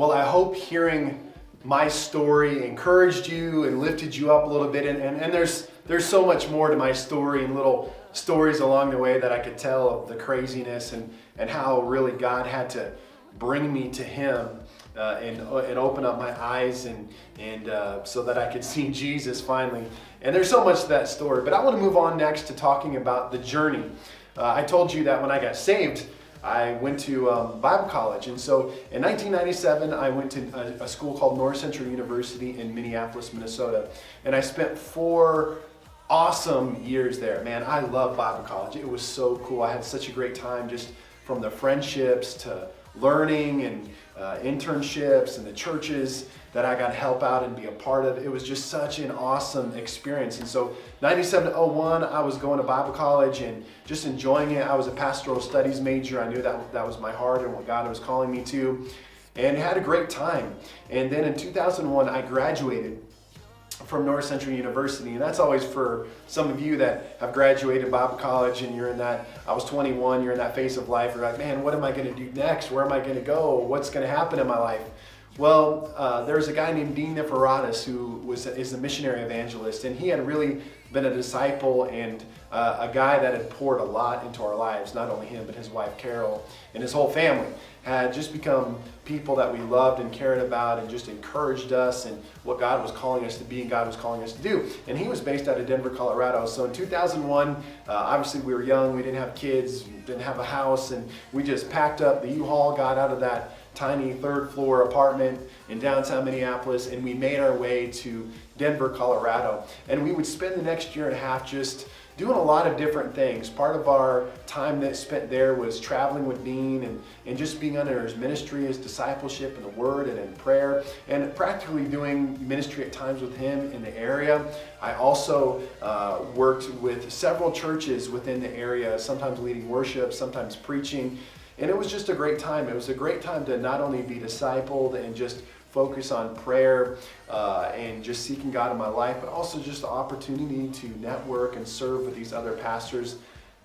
Well, I hope hearing my story encouraged you and lifted you up a little bit. And there's so much more to my story and little stories along the way that I could tell of the craziness and how really God had to bring me to Him and open up my eyes and so that I could see Jesus finally. And there's so much to that story. But I want to move on next to talking about the journey. I told you that when I got saved, I went to Bible college. And so in 1997, I went to a school called North Central University in Minneapolis, Minnesota. And I spent 4 awesome years there. Man, I love Bible college. It was so cool. I had such a great time, just from the friendships to learning and internships and the churches that I got to help out and be a part of. It was just such an awesome experience. And so 97 to 01, I was going to Bible college and just enjoying it. I was a pastoral studies major. I knew that was my heart and what God was calling me to, and had a great time. And then in 2001, I graduated from North Central University. And that's always for some of you that have graduated Bible college and you're in that, I was 21, you're in that phase of life. You're like, man, what am I going to do next? Where am I going to go? What's going to happen in my life? Well, there's a guy named Dean Niforatos who is a missionary evangelist, and he had really been a disciple and a guy that had poured a lot into our lives. Not only him, but his wife Carol and his whole family had just become people that we loved and cared about and just encouraged us and what God was calling us to be and God was calling us to do. And he was based out of Denver, Colorado. So in 2001, obviously we were young, we didn't have kids, didn't have a house, and we just packed up the U-Haul, got out of that tiny 3rd floor apartment in downtown Minneapolis, and we made our way to Denver, Colorado. And we would spend the next year and a half just doing a lot of different things. Part of our time that spent there was traveling with Dean and just being under his ministry, his discipleship in the Word and in prayer, and practically doing ministry at times with him in the area. I also worked with several churches within the area, sometimes leading worship, sometimes preaching. And it was just a great time. It was a great time to not only be discipled and just focus on prayer and just seeking God in my life, but also just the opportunity to network and serve with these other pastors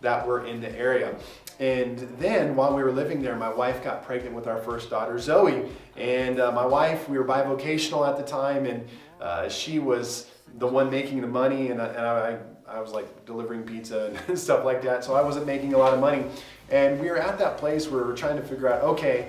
that were in the area. And then while we were living there, my wife got pregnant with our first daughter, Zoe. And my wife, we were bivocational at the time, and she was the one making the money, and I was like delivering pizza and stuff like that, so I wasn't making a lot of money. And we were at that place where we were trying to figure out, okay,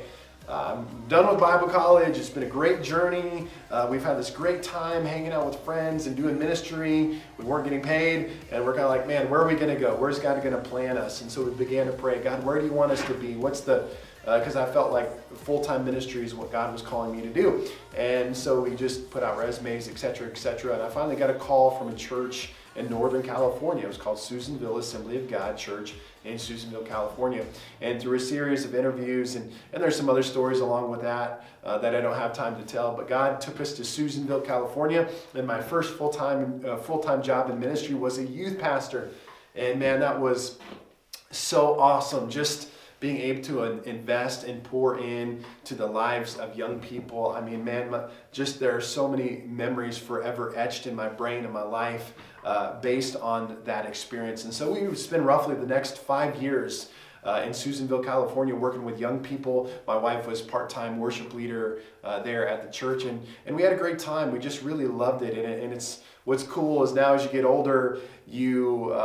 I'm done with Bible college, it's been a great journey, we've had this great time hanging out with friends and doing ministry, we weren't getting paid, and we're kind of like, man, where are we going to go? Where's God going to plan us? And so we began to pray, God, where do you want us to be? What's the, because I felt like full-time ministry is what God was calling me to do. And so we just put out resumes, etc., and I finally got a call from a church in Northern California. It was called Susanville Assembly of God Church in Susanville, California. And through a series of interviews, and there's some other stories along with that that I don't have time to tell, but God took us to Susanville, California, and my first full-time job in ministry was a youth pastor. And man, that was so awesome, just being able to invest and pour in to the lives of young people. I mean, man, just there are so many memories forever etched in my brain and my life based on that experience. And so we would spend roughly the next 5 years in Susanville, California, working with young people. My wife was part-time worship leader there at the church, and we had a great time. We just really loved it. And it's what's cool is now as you get older, you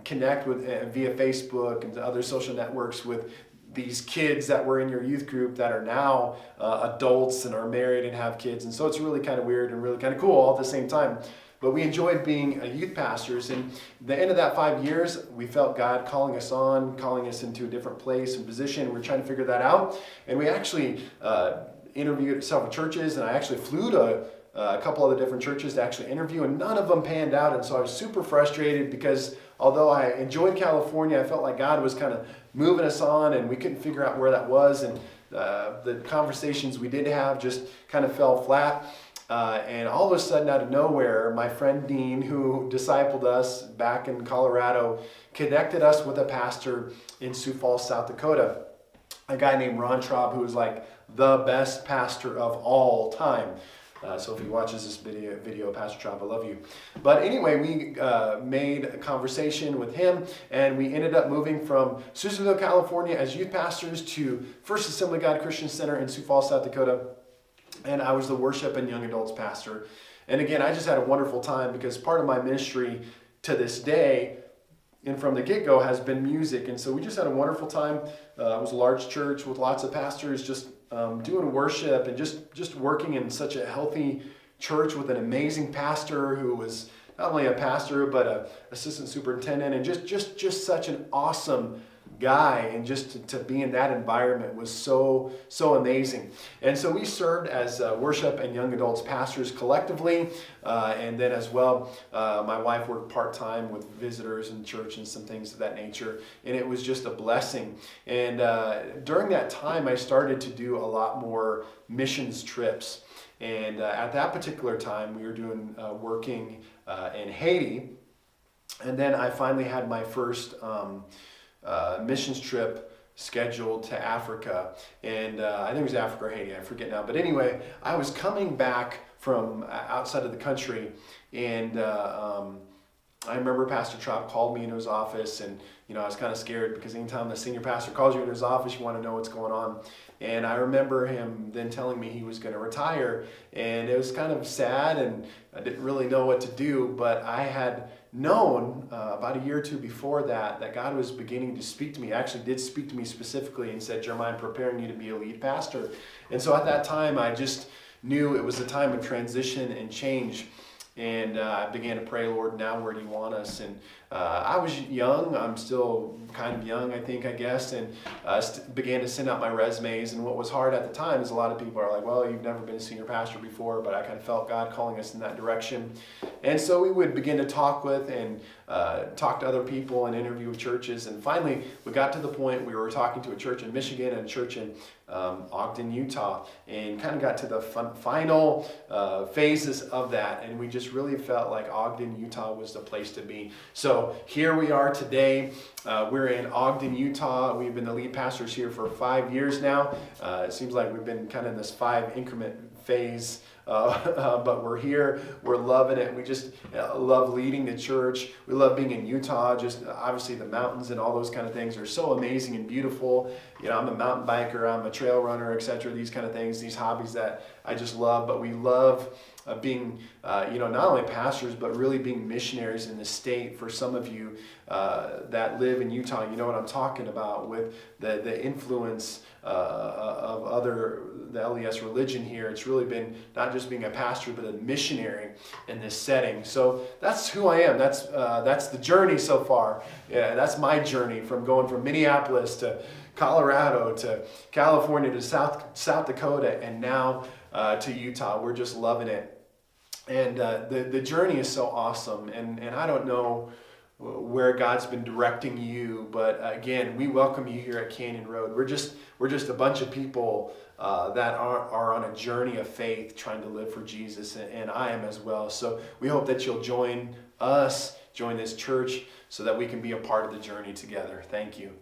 connect with via Facebook and other social networks with these kids that were in your youth group that are now adults and are married and have kids. And so it's really kind of weird and really kind of cool all at the same time. But we enjoyed being youth pastors, and the end of that 5 years, we felt God calling us into a different place and position. We were trying to figure that out, and we actually interviewed at several churches, and I actually flew to a couple other different churches to actually interview, and none of them panned out. And so I was super frustrated because although I enjoyed California, I felt like God was kind of moving us on, and we couldn't figure out where that was, and the conversations we did have just kind of fell flat. And all of a sudden, out of nowhere, my friend Dean, who discipled us back in Colorado, connected us with a pastor in Sioux Falls, South Dakota, a guy named Ron Traub, who was like the best pastor of all time. So if he watches this video, Pastor Traub, I love you. But anyway, we made a conversation with him, and we ended up moving from Susanville, California as youth pastors to First Assembly of God Christian Center in Sioux Falls, South Dakota. and I was the worship and young adults pastor. And again, I just had a wonderful time because part of my ministry to this day and from the get-go has been music. And so we just had a wonderful time. It was a large church with lots of pastors just doing worship and just working in such a healthy church with an amazing pastor who was not only a pastor but a assistant superintendent, and just such an awesome guy. And just to be in that environment was so amazing. And so we served as worship and young adults pastors collectively, and then as well my wife worked part-time with visitors in church and some things of that nature, and it was just a blessing. And during that time I started to do a lot more missions trips. And at that particular time we were doing working in Haiti, and then I finally had my first missions trip scheduled to Africa, and I think it was Africa or Haiti, I forget now. But anyway, I was coming back from outside of the country, and I remember Pastor Trop called me into his office, and I was kind of scared because anytime the senior pastor calls you into his office, you want to know what's going on. And I remember him then telling me he was going to retire, and it was kind of sad, and I didn't really know what to do, but I had known about a year or two before that God was beginning to speak to me. Actually did speak to me specifically and said, "Jeremiah, I'm preparing you to be a lead pastor." And so at that time I just knew it was a time of transition and change. And I began to pray, "Lord, now where do you want us?" And I was young. I'm still kind of young, I guess. And began to send out my resumes. And what was hard at the time is a lot of people are like, "Well, you've never been a senior pastor before," but I kind of felt God calling us in that direction. And so we would begin to talk with and talk to other people and interview with churches. And finally, we got to the point we were talking to a church in Michigan and a church in Ogden, Utah, and kind of got to the final phases of that. And we just really felt like Ogden, Utah was the place to be. So here we are today. We're in Ogden, Utah. We've been the lead pastors here for 5 years now. It seems like we've been kind of in this 5 increment phase. But we're here, we're loving it. We just love leading the church. We love being in Utah. Just obviously the mountains and all those kind of things are so amazing and beautiful. I'm a mountain biker, I'm a trail runner, etc. These kind of things, these hobbies that I just love. But we love being, not only pastors, but really being missionaries in the state. For some of you that live in Utah, you know what I'm talking about with the influence of the LDS religion here. It's really been not just being a pastor, but a missionary in this setting. So that's who I am. That's the journey so far. Yeah, that's my journey from going from Minneapolis to Colorado to California to South Dakota, and now to Utah. We're just loving it. And the journey is so awesome. And I don't know where God's been directing you, but again, we welcome you here at Canyon Road. We're just a bunch of people that are on a journey of faith trying to live for Jesus, and I am as well. So we hope that you'll join us, join this church, so that we can be a part of the journey together. Thank you.